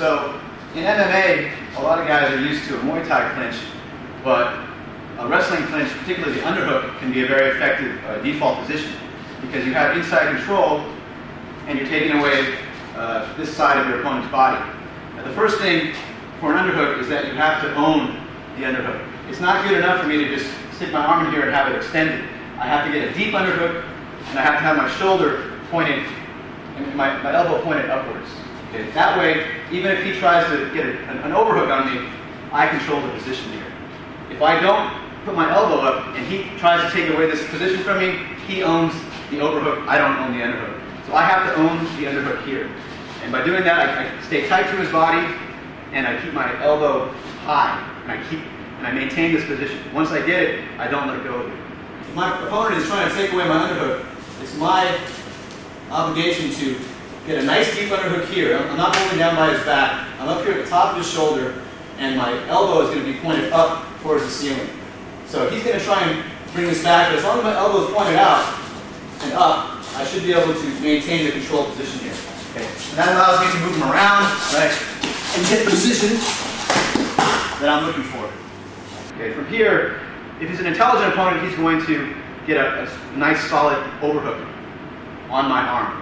So in MMA, a lot of guys are used to a Muay Thai clinch, but a wrestling clinch, particularly the underhook, can be a very effective default position because you have inside control and you're taking away this side of your opponent's body. Now, the first thing for an underhook is that you have to own the underhook. It's not good enough for me to just stick my arm in here and have it extended. I have to get a deep underhook, and I have to have my shoulder pointed and my elbow pointed upwards. Okay? That way, even if he tries to get an overhook on me, I control the position here. If I don't put my elbow up and he tries to take away this position from me, he owns the overhook, I don't own the underhook. So I have to own the underhook here. And by doing that, I stay tight to his body, and I keep my elbow high, and I maintain this position. Once I get it, I don't let go of it. If my opponent is trying to take away my underhook, it's my obligation to get a nice deep underhook here. I'm not holding down by his back. I'm up here at the top of his shoulder, and my elbow is going to be pointed up towards the ceiling. So he's going to try and bring this back, but as long as my elbow is pointed out and up, I should be able to maintain the control position here. Okay. And that allows me to move him around, right, and get the position that I'm looking for. Okay. From here, if he's an intelligent opponent, he's going to get a nice solid overhook on my arm.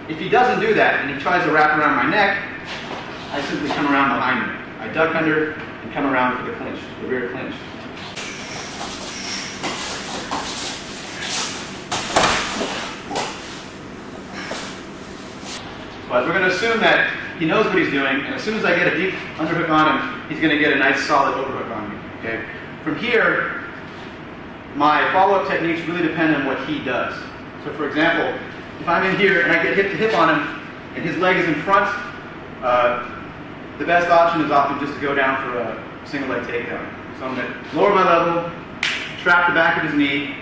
If he doesn't do that and he tries to wrap around my neck, I simply come around behind him. I duck under and come around for the clinch, the rear clinch. But we're going to assume that he knows what he's doing, and as soon as I get a deep underhook on him, he's going to get a nice solid overhook on me. Okay? From here, my follow-up techniques really depend on what he does. So for example, if I'm in here and I get hip to hip on him, and his leg is in front, the best option is often just to go down for a single leg takedown. So I'm going to lower my level, trap the back of his knee,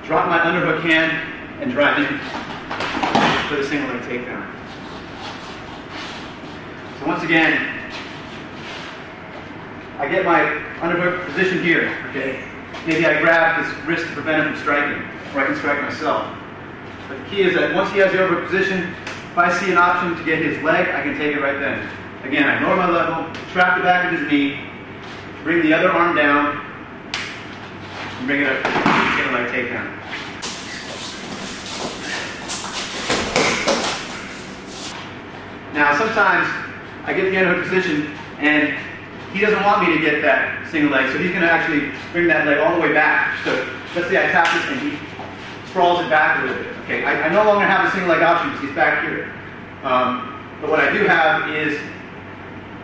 drop my underhook hand, and drive in for the single leg takedown. So once again, I get my underhook position here, okay? Maybe I grab his wrist to prevent him from striking, or I can strike myself. But the key is that once he has the overhook position, if I see an option to get his leg, I can take it right then. Again, I lower my level, trap the back of his knee, bring the other arm down, and bring it up to the single leg takedown. Now sometimes I get the underhook position and he doesn't want me to get that single leg, so he's going to actually bring that leg all the way back. So let's say I tap this and he sprawls it back a little bit. Okay, I no longer have a single leg option because he's back here. But what I do have is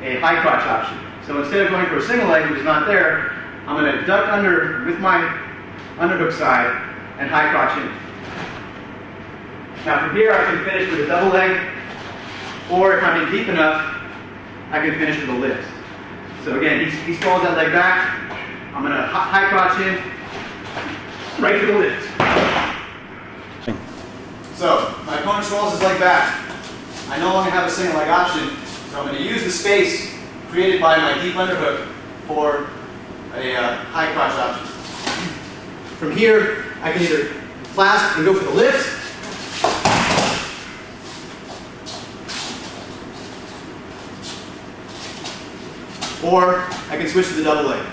a high crotch option. So instead of going for a single leg, which is not there, I'm going to duck under with my underhook side and high crotch in. Now from here I can finish with a double leg, or if I'm in deep enough, I can finish with a lift. So again, he sprawls that leg back, I'm going to high crotch in, right to the lift. So my opponent sprawls his leg back. I no longer have a single leg option, so I'm going to use the space created by my deep underhook for a high crotch option. From here, I can either clasp and go for the lift, or I can switch to the double leg.